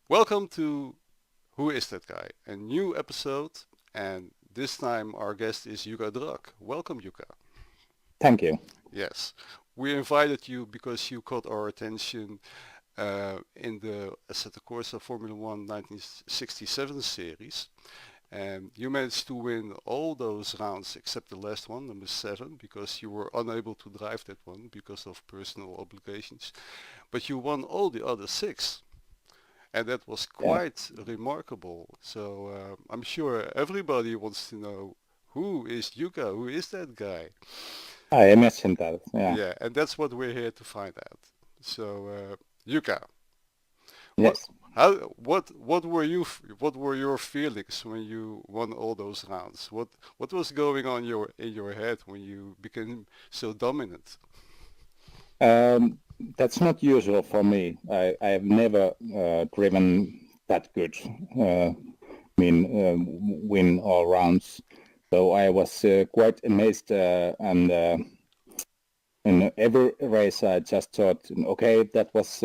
Welcome to Who is That Guy? A new episode, and this time our guest is Jukka Drugg. Welcome, Jukka. Thank you. Yes, we invited you because you caught our attention in the Assetto Corsa Formula One 1967 series, and you managed to win all those rounds except the last one, number 7, because you were unable to drive that one because of personal obligations. But you won all the other 6. And that was Yeah, quite remarkable. So I'm sure everybody wants to know who is Yuka, who is that guy? I imagine that. Yeah. Yeah, and that's what we're here to find out. So Yuka, what Yes. what were your feelings when you won all those rounds? What was going on in your head when you became so dominant? Um, that's not usual for me. I have never driven that good. Win all rounds. So I was quite amazed, and in every race I just thought, okay, that was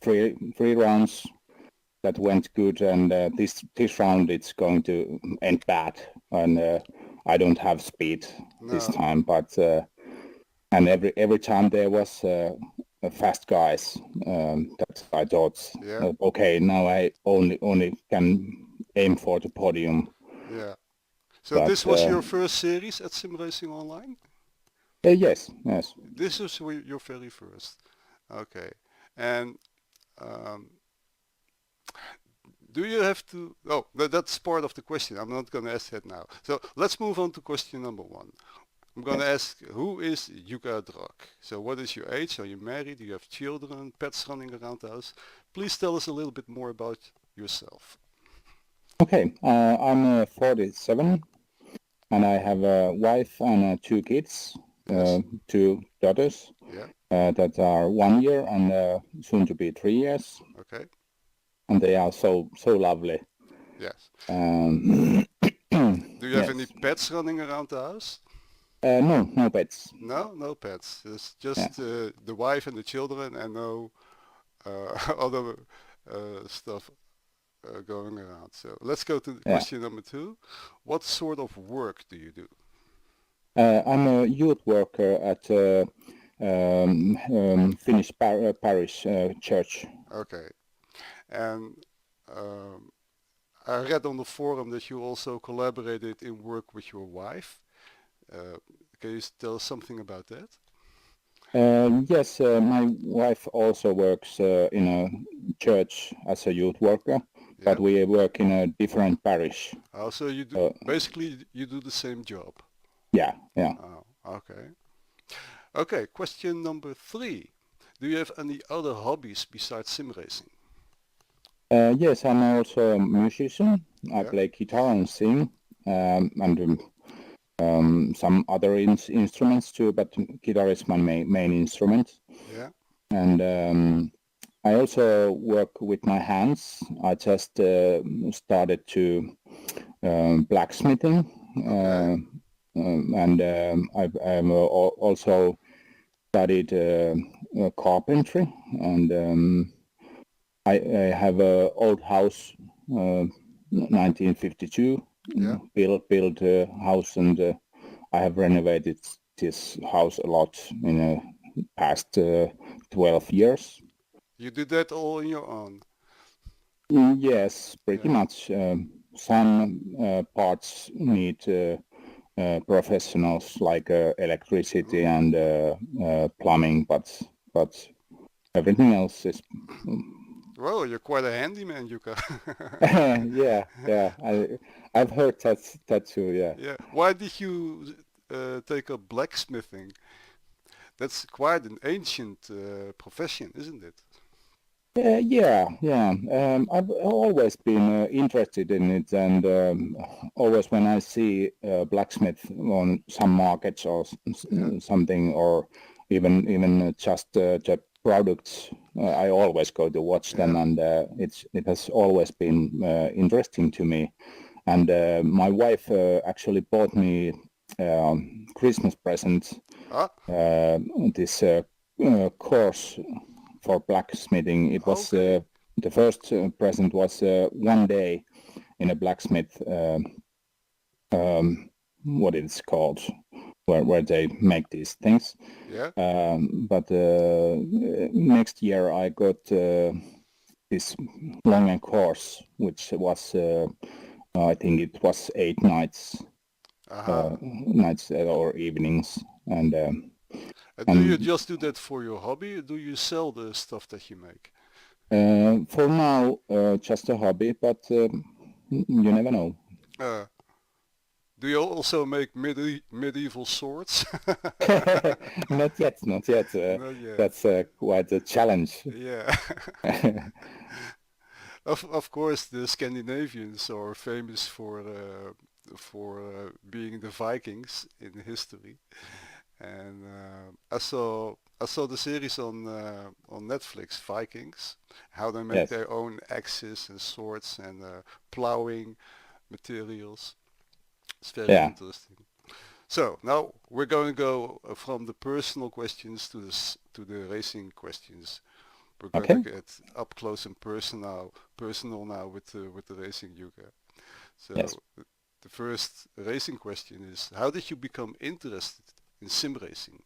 three rounds that went good, and this round it's going to end bad, and I don't have speed this No, time, but. And every time there was fast guys that I thought, yeah, okay, now I only can aim for the podium. yeah. So this But was your first series at Sim Racing Online? yes, yes. This is your very first. Okay. And um, do you have to? Oh, that's part of the question. I'm not going to ask that now. So let's move on to question number 1. I'm going to Yes. ask, who is Jukka Drugg? So what is your age? Are you married? Do you have children? Pets running around the house? Please tell us a little bit more about yourself. Okay, I'm 47, and I have a wife and two kids, Yes? two daughters Yeah? that are 1 year and soon to be 3 years, Okay? and they are so lovely. Yes. Um, Do you have any yes. pets running around the house? No, no pets. No? No pets. It's Yeah. just the wife and the children and no other stuff going around. So let's go to Yeah. question number 2. What sort of work do you do? I'm a youth worker at Finnish parish church. Okay. And um, I read on the forum that you also collaborated in work with your wife. Uh, can you tell us something about that? Yes, my wife also works in a church as a youth worker, Yeah. but we work in a different parish. Also, you do Uh, basically you do the same job. yeah, yeah. Oh, okay. Okay, question number 3. Do you have any other hobbies besides sim racing? Yes, I'm also a musician. I Yeah. play guitar and sing, and some other instruments too, but guitar is my main instrument. Yeah. And I also work with my hands. I just started to blacksmithing, Okay. and I've also studied carpentry. And I have a old house, 1952 Yeah. built house, and I have renovated this house a lot in the past 12 years. You did that all on your own. Yes, pretty Yeah. much. Some parts need professionals like electricity Ooh. and plumbing, but everything else is. Well, you're quite a handyman, Yuka. Yeah, yeah. I've heard that too. Yeah. Yeah. Why did you take up blacksmithing? That's quite an ancient profession, isn't it? Yeah, yeah. I've always been interested in it, and always when I see blacksmith on some markets or Yeah. something, or even just the products, I always go to watch them, Yeah. and it has always been interesting to me. And my wife actually bought me Christmas present Ah. this course for blacksmithing. It was Okay. the first present was one day in a blacksmith. What it's called, where they make these things. Yeah. But next year I got this long course, which was I think it was 8 nights, nights or evenings, and do you just do that for your hobby, or do you sell the stuff that you make? for now just a hobby, but you never know. Do you also make medieval swords? Not yet, not yet. Not yet. That's quite a challenge. Yeah. Of course, the Scandinavians are famous for being the Vikings in history, and I saw the series on Netflix, Vikings, how they make Yes, their own axes and swords and plowing materials. It's very yeah, interesting. So now we're going to go from the personal questions to the racing questions. We're going to okay. get up close and personal now with the racing, Yuka. Yes. So the first racing question is, how did you become interested in sim racing?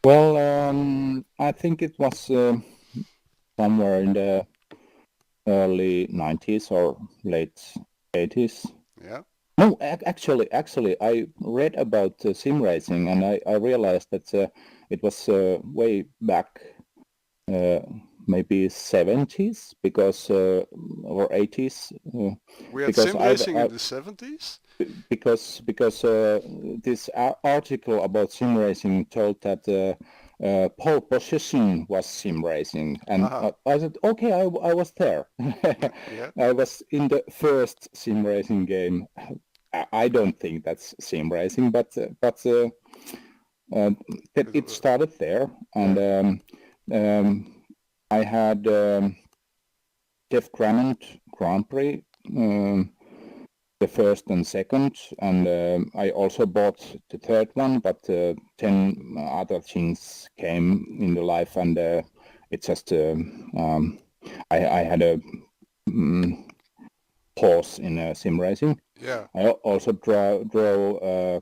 Well, I think it was somewhere in the early 90s or late 80s. Yeah. No, actually, I read about sim racing and I realized that it was way back, uh, maybe 70s because or 80s, We had because sim racing in the 70s. because this article about sim racing told that pole position was sim racing, and Aha. I said, okay, I was there. Yeah. I was in the first sim racing game. I don't think that's sim racing, but uh, It, it started there, and yeah. I had Jeff Crammond Grand Prix. The first and second, and I also bought the third one, but 10 other things came in the life, and it just I had a pause in sim racing. Yeah. I also drove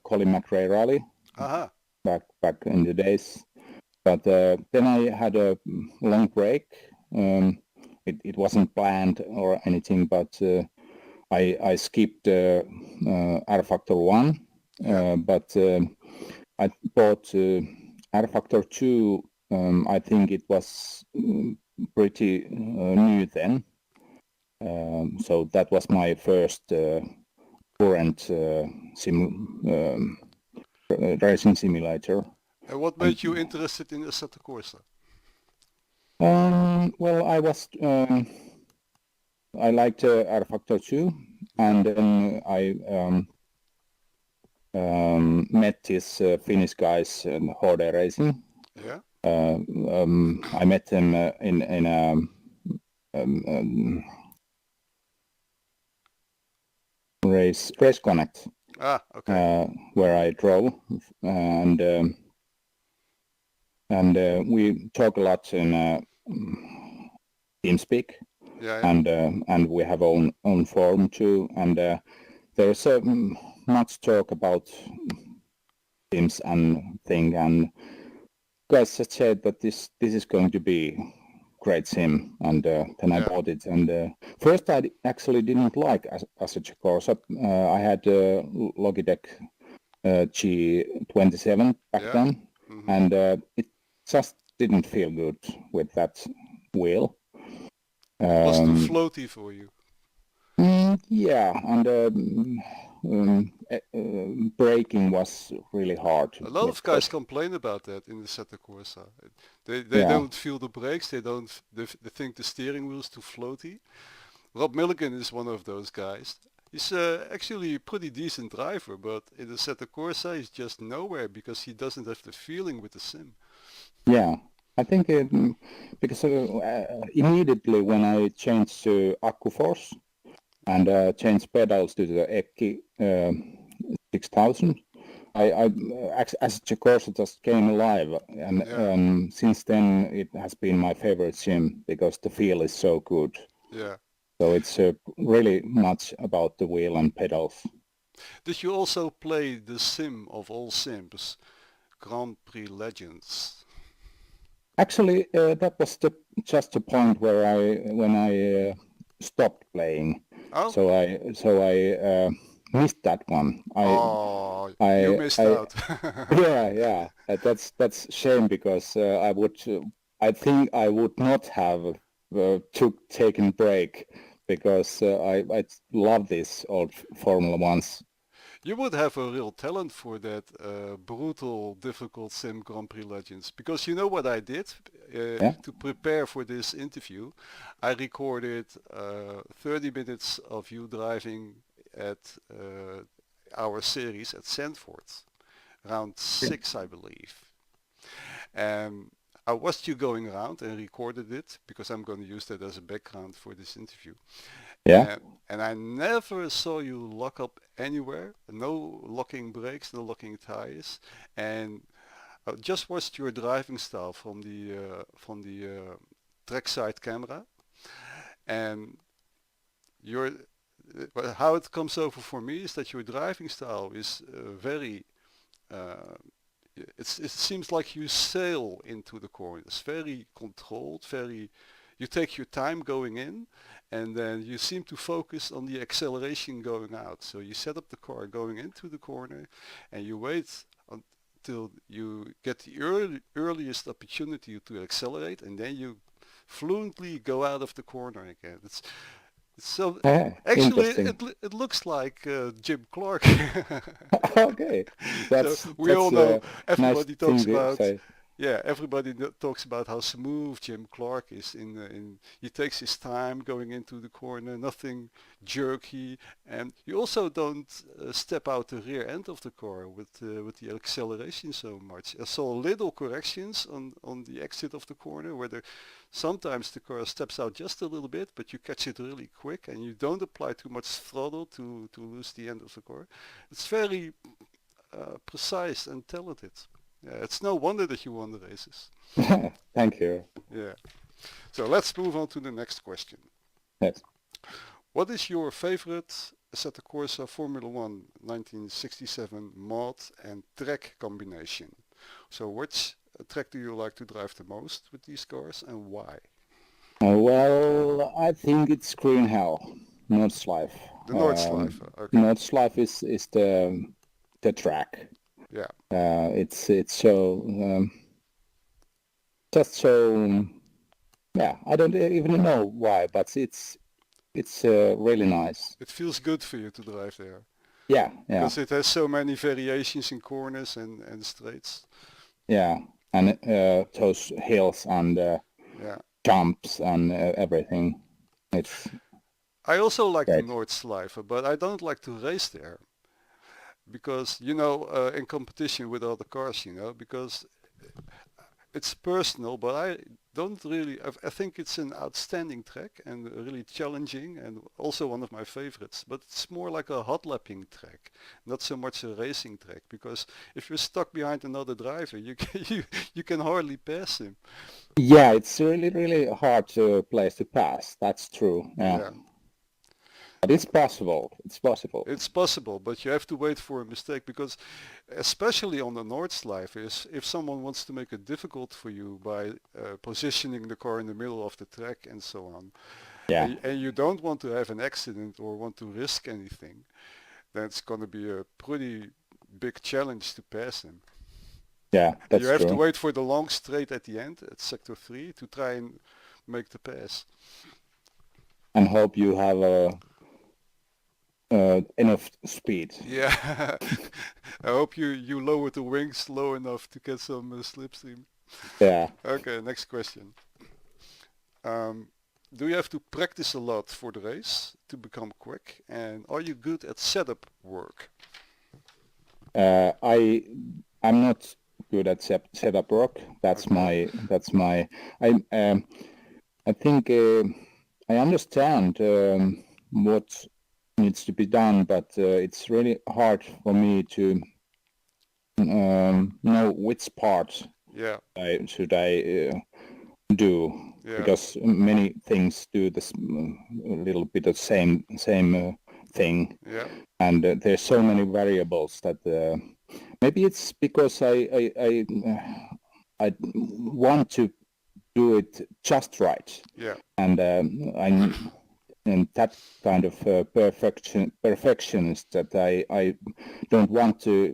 Colin McRae Rally Aha. back in the days, but then I had a long break. It wasn't planned or anything, but I skipped R Factor 1, Yeah. but I bought R Factor 2. I think it was pretty new then. So that was my first current racing simulator. And what And made you interested in Assetto Corsa? well, I liked R Factor 2, Yeah. and then I met these Finnish guys in Horde Racing. Yeah. I met them in a race connect Ah. Okay. where I drove, and we talk a lot in TeamSpeak, Yeah. Yeah. and we have own forum too, and there's much talk about teams and thing, and guys said that this is going to be great sim, and then I Yeah. bought it. And first I actually didn't like as a Corsa. I had Logitech G27 back Yeah. then, Hmm. and it just didn't feel good with that wheel. It was too Um, floaty for you. yeah, and braking was really hard A lot with of guys those. complain about that in the Assetto Corsa. They Yeah, don't feel the brakes. They think the steering wheel is too floaty. Rob Milligan is one of those guys. He's actually a pretty decent driver, but in the Assetto Corsa he's just nowhere because he doesn't have the feeling with the sim. yeah. I think because immediately when I changed to Force and changed pedals to the Eki 6000, as Corsa just came alive, and since then it has been my favorite sim because the feel is so good. Yeah. So it's really much about the wheel and pedals. Did you also play the sim of all sims, Grand Prix Legends? Actually, that was just the point where when I stopped playing. Oh. So I missed that one. You missed out. Yeah. That's shame because I think I would not have taken break because I love this old Formula Ones. You would have a real talent for that brutal, difficult sim Grand Prix Legends. Because you know what I did Yeah. to prepare for this interview? I recorded 30 minutes of you driving at our series at Sandford, round 6, I believe. I watched you going around and recorded it because I'm going to use that as a background for this interview. Yeah. And I never saw you lock up anywhere. No locking brakes, no locking tires. And I just watched your driving style from the trackside camera. And your how it comes over for me is that your driving style is very uh, it seems like you sail into the corners, very controlled, very, you take your time going in, and then you seem to focus on the acceleration going out. So you set up the car going into the corner, and you wait until you get the earliest opportunity to accelerate, and then you fluently go out of the corner again. So actually, Interesting. it looks like Jim Clark. Okay, So we all that's know, a nice everybody talks thing to about, say. yeah, everybody talks about how smooth Jim Clark is he takes his time going into the corner, nothing jerky, and you also don't step out the rear end of the car with the acceleration so much. I saw little corrections on the exit of the corner where sometimes the car steps out just a little bit, but you catch it really quick and you don't apply too much throttle to lose the end of the car. It's very precise and talented. Yeah, it's no wonder that you won the races. Thank you. Yeah. So let's move on to the next question. Yes. What is your favorite Assetto Corsa Formula 1 1967 mod and track combination? So which track do you like to drive the most with these cars and why? Well, I think it's Green Hell, Nordschleife. The Nordschleife. Okay. Nordschleife is the track. Yeah. It's so just so yeah. I don't even know why, but it's really nice. It feels good for you to drive there Yeah. because it has so many variations in corners and straights. Yeah, and those hills and Yeah. jumps and everything. It's I also like the great. Nordschleife, but I don't like to race there because, in competition with other cars, because it's personal, but I don't really, I think it's an outstanding track and really challenging and also one of my favorites, but it's more like a hot lapping track, not so much a racing track, because if you're stuck behind another driver, you can hardly pass him. Yeah, it's really hard place to pass. That's true. Yeah. Yeah. But it's possible. It's possible. It's possible, but you have to wait for a mistake because especially on the Nordschleife is if someone wants to make it difficult for you by positioning the car in the middle of the track and so on, Yeah. and you don't want to have an accident or want to risk anything, then it's going to be a pretty big challenge to pass him. Yeah, You that's have to true. wait for the long straight at the end at sector 3 to try and make the pass. And hope you have enough speed. Yeah, I hope you lower the wings low enough to get some slipstream. Yeah. Okay, next question. Do you have to practice a lot for the race to become quick? And are you good at setup work? I'm not good at setup work. That's Okay. my I think I understand what needs to be done, but it's really hard for me to know which part Yeah, should I do, yeah, because many things do this a little bit of same thing, yeah. and there's so many variables that maybe it's because I want to do it just right, Yeah. and I'm and that kind of perfectionist that I don't want to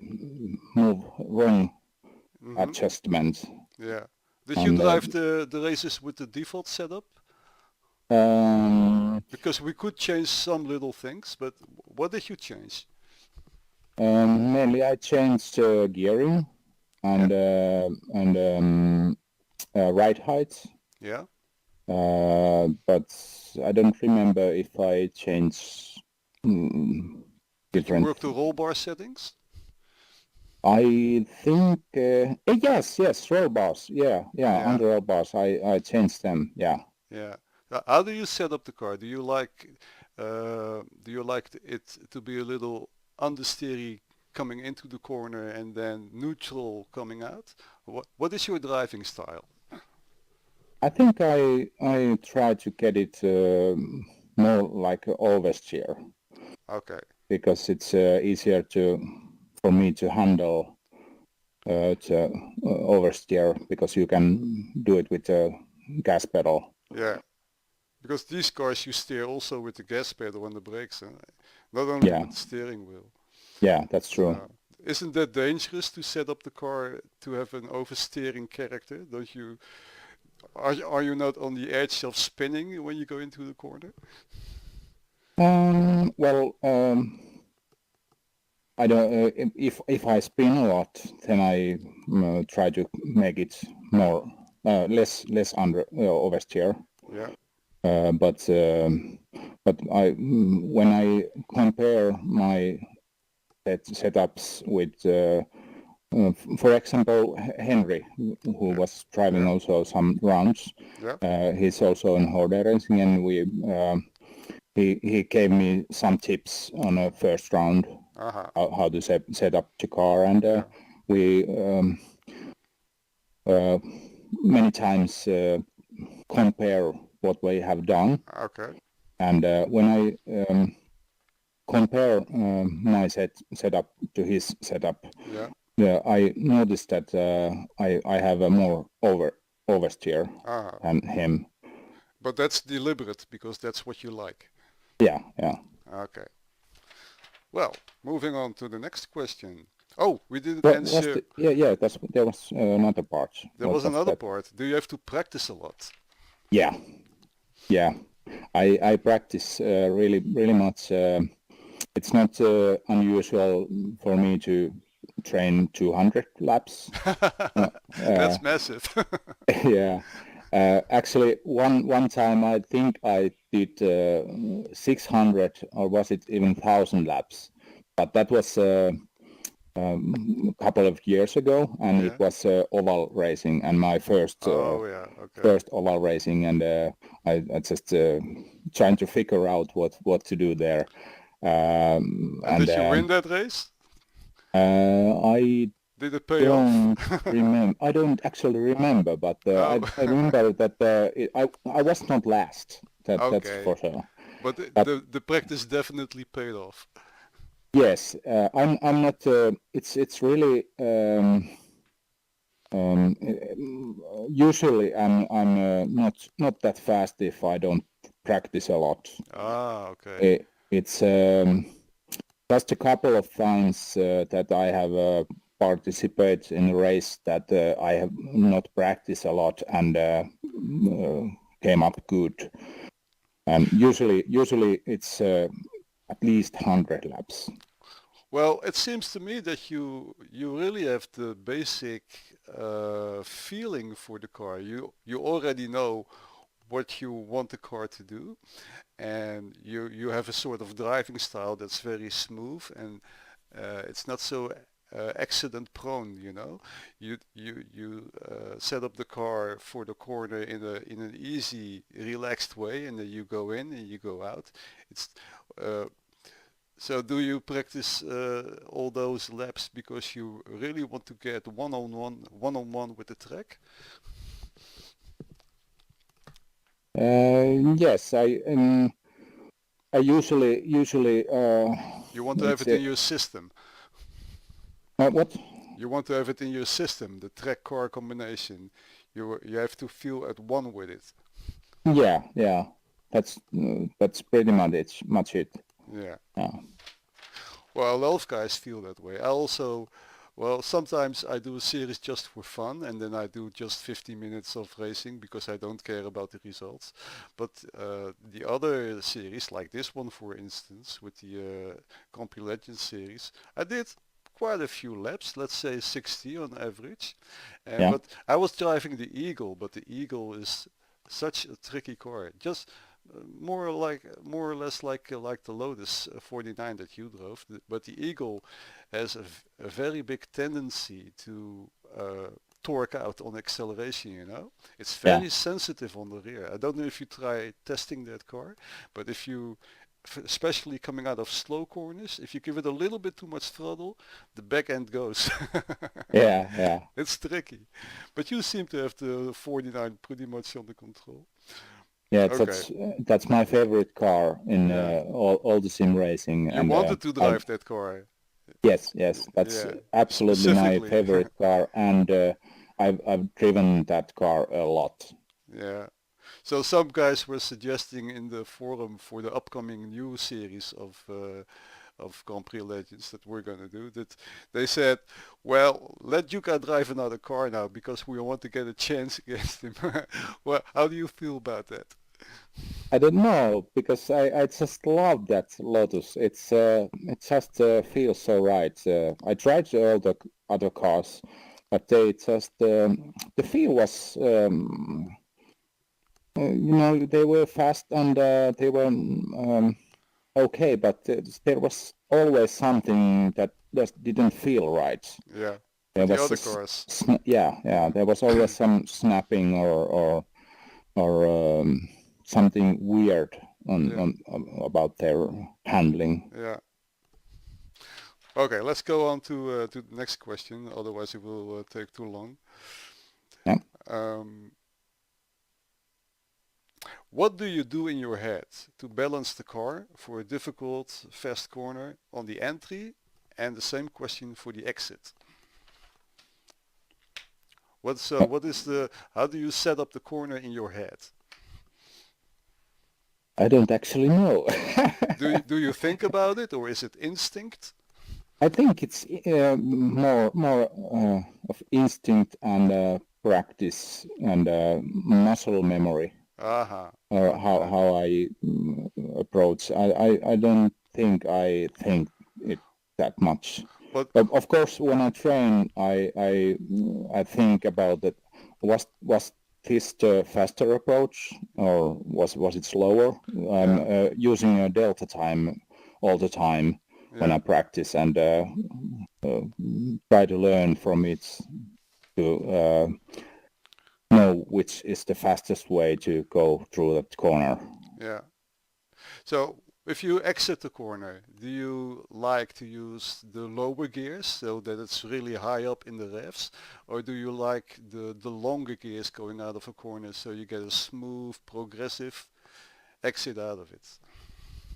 move wrong Hmm. adjustments. Yeah. Did you And drive the races with the default setup? um, Because we could change some little things, but what did you change? mainly I changed gearing Yeah. and ride height, Yeah. but I don't remember if I changed Did you different. work the roll bar settings? I think yes, roll bars. Yeah, Yeah. under roll bars. I changed them. Yeah. Yeah. How do you set up the car? Do you like it to be a little understeery coming into the corner and then neutral coming out? What is your driving style? I think I try to get it more like oversteer, Okay. because it's easier to for me to handle to oversteer, because you can do it with the gas pedal. Yeah. Because these cars you steer also with the gas pedal and the brakes, not only Yeah, with the steering wheel. yeah, that's true. Uh, isn't that dangerous to set up the car to have an oversteering character? Don't you? Are you not on the edge of spinning when you go into the corner? Well, I don't. If I spin a lot, then I try to make it more less under oversteer. Yeah. But I when I compare my setups with, for example, Henry, who Yeah. was driving Yeah. also some rounds. Yeah. He's also in Horder racing, and he gave me some tips on a first round, Aha. how to set up the car, and Yeah. we uh, many times compare what we have done, Okay. and when I compare my setup to his setup, Yeah. I noticed that I have a more oversteer Aha. than him. But that's deliberate because that's what you like. Yeah, yeah. Okay. Well, moving on to the next question. Oh, we didn't What was answer. the yeah? There was another part. There What was was another that? part. Do you have to practice a lot? Yeah, yeah. I practice really much. It's not unusual for me to train 200 laps. Uh, uh, That's massive. yeah. Actually, one time I think I did 600, or was it even 1,000 laps? But that was a couple of years ago, and it Yeah. was oval racing, and my Oh yeah. Okay. first oval racing, and I just trying to figure out what to do there. And And did you win that race? I Did it pay off? don't remember. I don't actually remember, but Oh. I remember that I was not last. That's Okay. for sure. But But the practice definitely paid off. yes, I'm not. It's really. Usually I'm not that fast if I don't practice a lot. Ah, okay. It's just a couple of times that I have participated in a race that I have not practiced a lot, and came up good. And usually it's at least 100 laps. Well, it seems to me that you really have the basic feeling for the car. You already know what you want the car to do, and you have a sort of driving style that's very smooth, and it's not so accident prone. You set up the car for the corner in an easy, relaxed way, and then you go in and you go out. It's uh, So do you practice all those laps because you really want to get one-on-one with the track? Yes, I usually You want to have it's it in your system. what? You want to have it in your system, the track car combination. You have to feel at one with it. Yeah. That's pretty much it. Yeah. Yeah. Well, a lot of guys feel that way. I also, well, sometimes I do a series just for fun, and then I do just 50 minutes of racing because I don't care about the results. But the other series, like this one, for instance, with the Grand Prix Legends series, I did quite a few laps, let's say 60 on average. Yeah. But I was driving the Eagle, but the Eagle is such a tricky car. Just more or less like the Lotus 49 that you drove, but the Eagle has a very big tendency to torque out on acceleration, you know. It's Yeah. very sensitive on the rear. I don't know if you try testing that car, but if you especially coming out of slow corners, if you give it a little bit too much throttle, the back end goes. Yeah. It's tricky. But you seem to have the 49 pretty much under control. Yeah, Okay. that's my favorite car in Yeah. all the sim racing, You and wanted to I drive that car. yes, that's Yeah. absolutely my Specifically. favorite car, and I've driven that car a lot. Yeah. So some guys were suggesting in the forum for the upcoming new series of Grand Prix Legends that we're gonna do that they said, well, let Jukka drive another car now because we want to get a chance against him. Well, how do you feel about that? I don't know because I just love that Lotus. It just feels so right. I tried all the other cars, but they just the feel was they were fast and they were okay, but there was always something that just didn't feel right. Yeah. There With the was other cars. yeah. There was always some snapping or something weird Yeah. about their handling. Yeah. Okay, let's go on to the next question, otherwise it will take too long. Yeah. Um, what do you do in your head to balance the car for a difficult fast corner on the entry, and the same question for the exit? What is the how do you set up the corner in your head? I don't actually know. Do you think about it, or is it instinct? I think it's more of instinct and practice and muscle memory. Aha, okay. How I approach. I don't think I think it that much. But But of course, when I train, I think about that. Was this the faster approach, or was it slower? I'm yeah, using a delta time all the time when yeah, I practice and try to learn from it to know which is the fastest way to go through that corner. yeah. So if you exit the corner, do you like to use the lower gears so that it's really high up in the revs, or do you like the longer gears going out of a corner so you get a smooth, progressive exit out of it?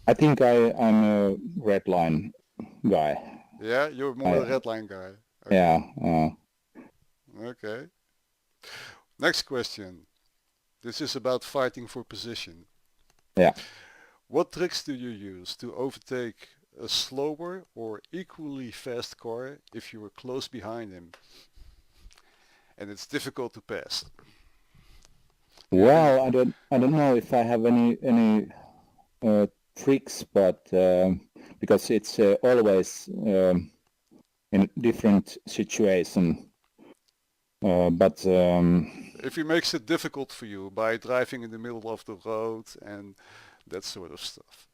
I think I'm a red line guy. Yeah, you're more a I red line guy. Okay, yeah okay. Next question. This is about fighting for position. yeah. What tricks do you use to overtake a slower or equally fast car if you are close behind him and it's difficult to pass? Do you have any? Well, I don't know if I have any uh, tricks, but because it's always in different situation. But If he makes it difficult for you by driving in the middle of the road and that sort of stuff.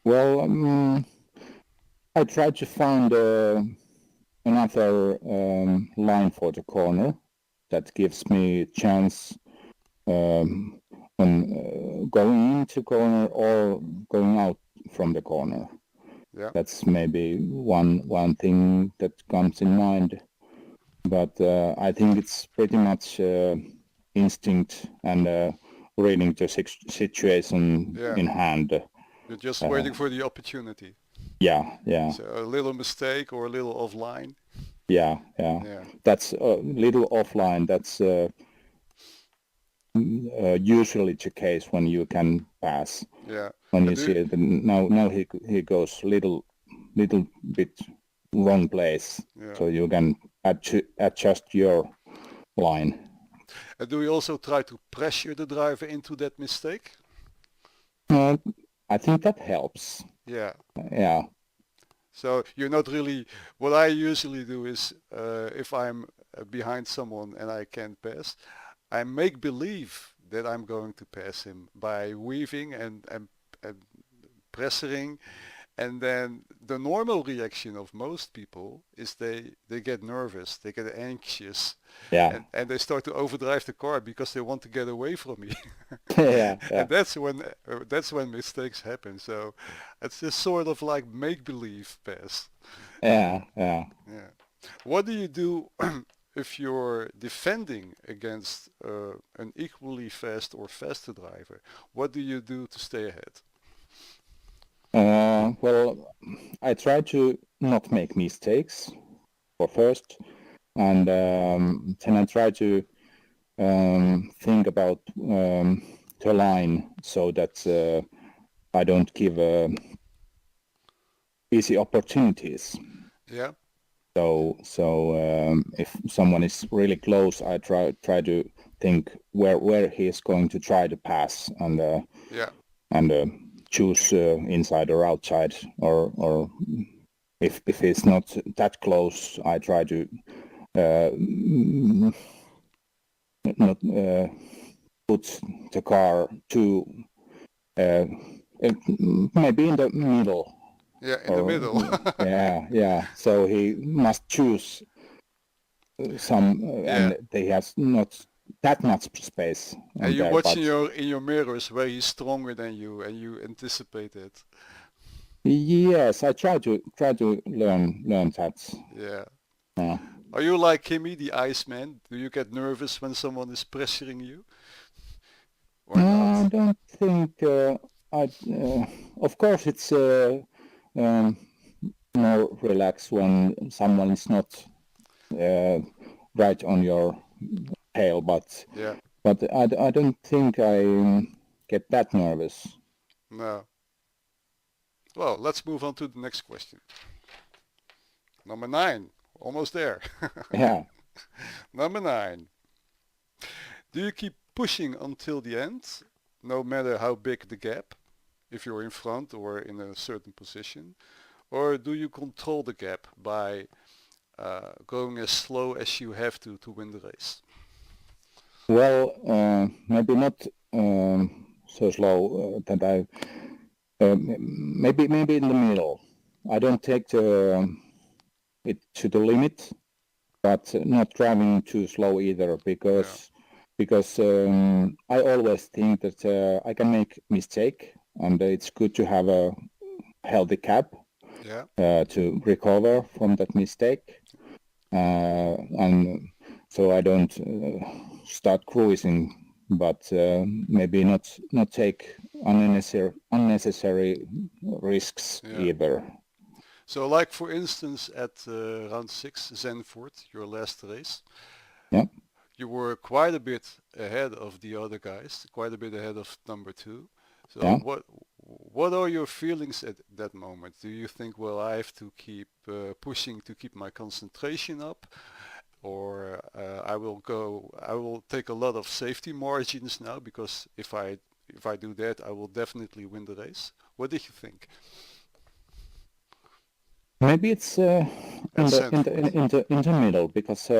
well, I try to find another line for the corner that gives me chance when going into corner or going out from the corner. Yeah. That's maybe one thing that comes in mind. But I think it's pretty much instinct and reading the situation Yeah. in hand. You're just Uh, waiting for the opportunity. yeah. So a little mistake or a little offline. Yeah. Yeah. That's a little offline. That's usually the case when you can pass. Yeah. When you Do see it, now he goes little bit wrong place, yeah. so you can adjust your line. And do you also try to pressure the driver into that mistake? I think that helps. Yeah. Yeah. So you're not really. What I usually do is, if I'm behind someone and I can't pass, I make believe that I'm going to pass him by weaving and pressuring. And then the normal reaction of most people is they get nervous, they get anxious, Yeah. and they start to overdrive the car because they want to get away from me. Yeah. And that's when mistakes happen. So it's just sort of like make-believe pass. Yeah. Yeah. What do you do if you're defending against an equally fast or faster driver? What do you do to stay ahead? Well, I try to not make mistakes for first, and then I try to think about the line so that I don't give easy opportunities. Yeah. So if someone is really close, I try to think where he is going to try to pass Yeah. and choose inside or outside, or if it's not that close, I try to not put the car too maybe in the middle. Yeah, in the Or middle. yeah. So he must choose some, Yeah. and he has not that much space And on you there. watch But in your mirrors where he's stronger than you and you anticipate it. yes, I try to learn that. Yeah. Yeah. Are you like Kimmy, the Iceman? Do you get nervous when someone is pressuring you or I not? don't think. I of course it's um, more relaxed when someone is not right on your tail, but Yeah. I don't think I get that nervous. No. Well, let's move on to the next question. Number 9. Almost there. Yeah. Number 9. Do you keep pushing until the end, no matter how big the gap, if you're in front or in a certain position? Or do you control the gap by going as slow as you have to win the race? Well, maybe not so slow that I maybe in the middle. I don't take it to the limit, but not driving too slow either, Yeah. because I always think that I can make mistake, and it's good to have a healthy cap Yeah. to recover from that mistake, and so I don't start cruising, but maybe not take unnecessary risks Yeah. either. So like for instance at round 6, Zandvoort, your last race, Yeah. you were quite a bit ahead of the other guys, quite a bit ahead of number 2. So Yeah. what are your feelings at that moment? Do you think, well, I have to keep pushing to keep my concentration up, or I will take a lot of safety margins now because if I do that, I will definitely win the race. What did you think Maybe it's at Zandvoort? in the middle, because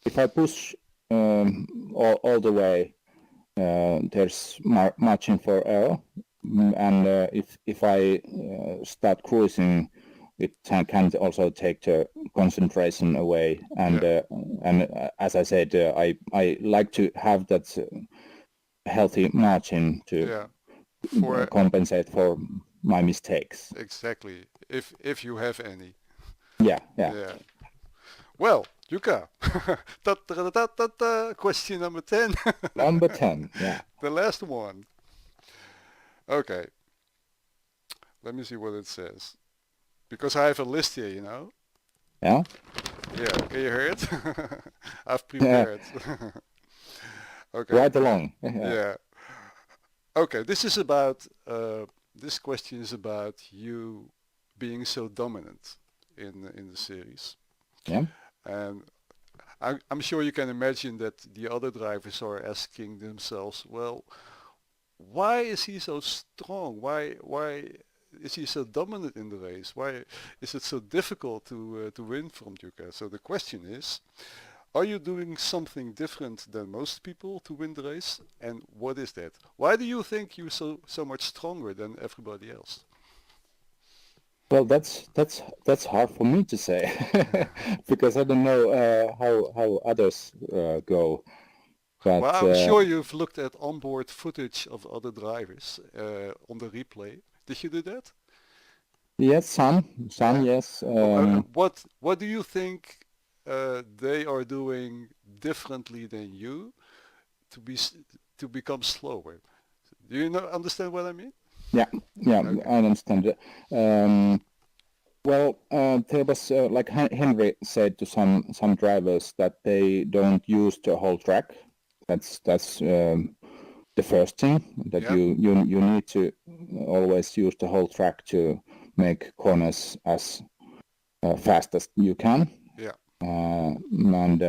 if I push all the way, there's margin for error, and if I start cruising, it can also take the concentration away. And Yeah, as I said, I like to have that healthy margin to yeah. For compensate for my mistakes. Exactly. If you have any. Yeah, yeah. Yeah. Well, Jukka, question number 10. Number 10, yeah. The last one. Okay, let me see what it says. Because I have a list here, you know. Yeah? Yeah, can you hear it? I've Yeah. prepared. Okay, Right along. Yeah. yeah. Okay, this question is about you being so dominant in the series. Yeah. And I'm sure you can imagine that the other drivers are asking themselves, well, why is he so strong? Why is he so dominant in the race? Why is it so difficult to win from Jukka? So the question is, are you doing something different than most people to win the race? And what is that? Why do you think you're so much stronger than everybody else? Well, that's hard for me to say because I don't know how others go. Well, But I'm sure you've looked at onboard footage of other drivers on the replay. Did you do that? yes, some Yeah. yes. What do you think they are doing differently than you to be to become slower? Do you understand what I mean? Yeah, yeah, Okay. I understand. Well, there was like Henry said to some drivers that they don't use the whole track. That's the first thing, that Yeah. you need to always use the whole track to make corners as fast as you can. Yeah. And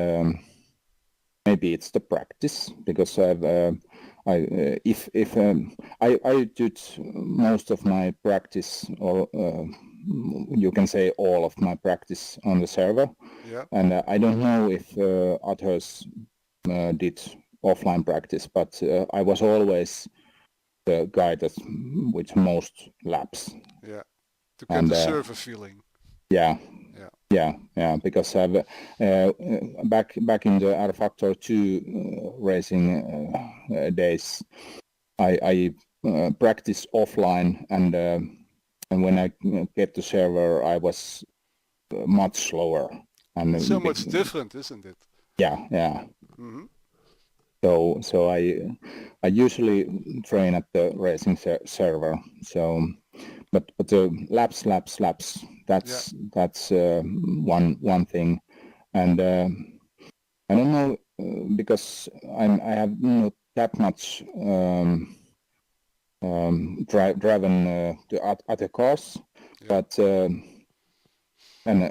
maybe it's the practice, because I did most of my practice, or you can say all of my practice, on the server, Yeah. and I don't know if others did offline practice, but I was always the guy that with most laps, Yeah. To get and the server feeling. yeah. Yeah. Yeah, because I've back in the R Factor 2 racing days, I practiced offline, and when I get to server, I was much slower. It's so And much different, isn't it? yeah. Hmm. So I usually train at the racing server. So, but the laps. Yeah. That's one thing, and I don't know, because I have not that much driven the other cars, Yeah. but and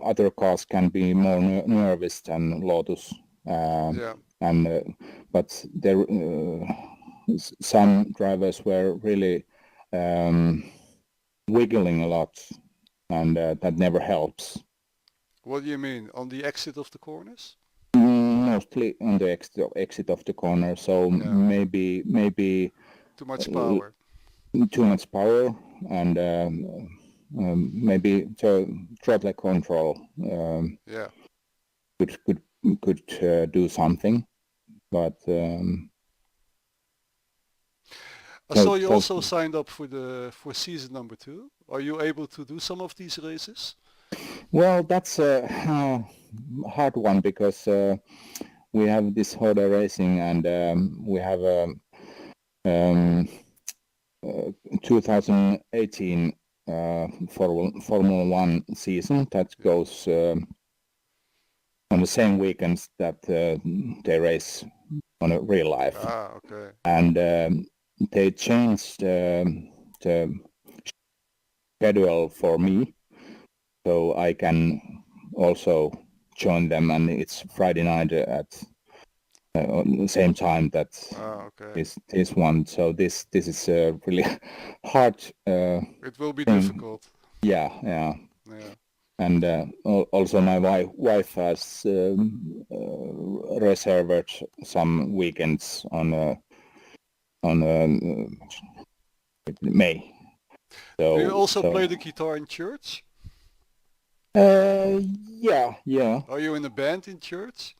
other cars can be more nervous than Lotus, Yeah. and but there some drivers were really wiggling a lot, and that never helps. What do you mean? On the exit of the corners? Mostly on the exit of the corner, so Yeah. maybe Too much uh, power. too much power, and maybe the throttle control Yeah. could do something, but I so saw you so also signed up for season number 2. Are you able to do some of these races? well, that's a hard one, because we have this Hoda Racing, and we have a um, 2018 Formula One season that Yeah. goes on the same weekends that they race on a real life, Ah, okay. and they changed the schedule for me, so I can also join them, and it's Friday night at on the same time that Ah, okay. this one. So this is a really hard It will be thing. difficult. Yeah. Yeah. And also my wife has reserved some weekends on May. Do you So also play the guitar in church? yeah. Are you in a band in church?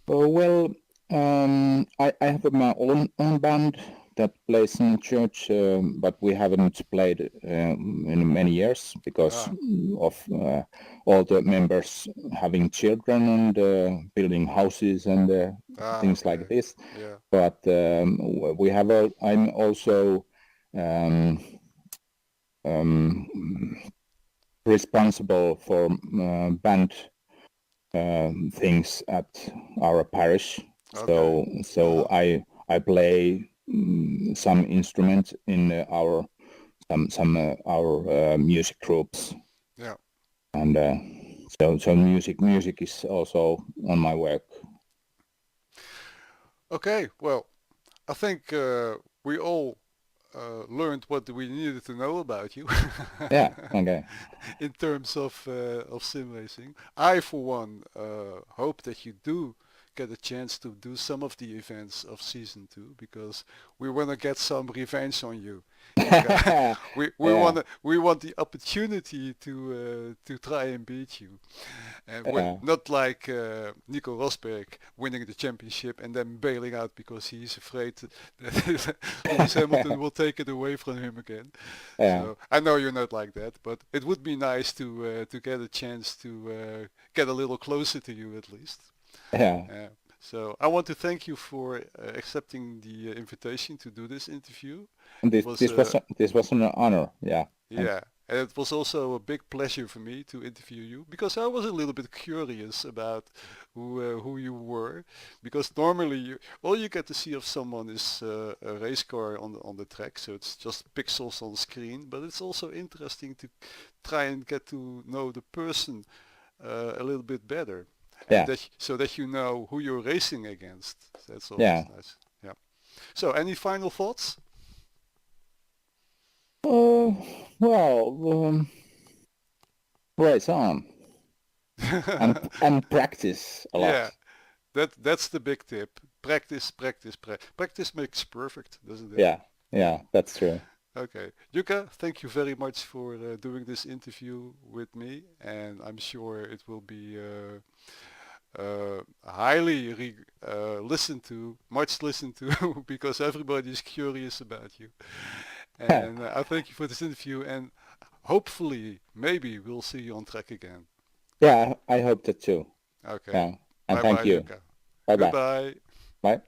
Well, I have my own band, that plays in church, but we haven't played in many years because Ah, of all the members having children and building houses and things like okay. this. Yeah. But we have. I'm also um, um, responsible for band things at our parish. Okay. So I play some instrument in our our music groups, Yeah. and so music is also on my work. Okay. Well, I think we all learned what we needed to know about you Yeah. Okay. in terms of sim racing. I, for one, hope that you do get a chance to do some of the events of season 2 because we want to get some revenge on you, Jukka. Yeah. We want the opportunity to try and beat you. And Yeah. not like Nico Rosberg winning the championship and then bailing out because he's afraid that Lewis Hamilton will take it away from him again. Yeah. So I know you're not like that, but it would be nice to get a chance to get a little closer to you at least. Yeah. Uh, so I want to thank you for accepting the invitation to do this interview. It This was this was this was an honor. Yeah. Thanks. yeah, and it was also a big pleasure for me to interview you because I was a little bit curious about who you were, because normally all you get to see of someone is a race car on the track, so it's just pixels on the screen. But it's also interesting to try and get to know the person a little bit better, and Yeah. that so that you know who you're racing against. That's always Yeah. nice. Yeah. So any final thoughts? Uh, well, race on and practice a Yeah. lot. That's the big tip. Practice, practice, practice makes perfect, doesn't it? Yeah. Yeah. That's true. Okay. Jukka, thank you very much for doing this interview with me, and I'm sure it will be highly listened to, much listened to, because everybody is curious about you. And I thank you for this interview, and hopefully, maybe we'll see you on track again. Yeah, I hope that too. Okay. Yeah. And Bye thank bye, you. Jukka. Bye bye. Goodbye. Bye.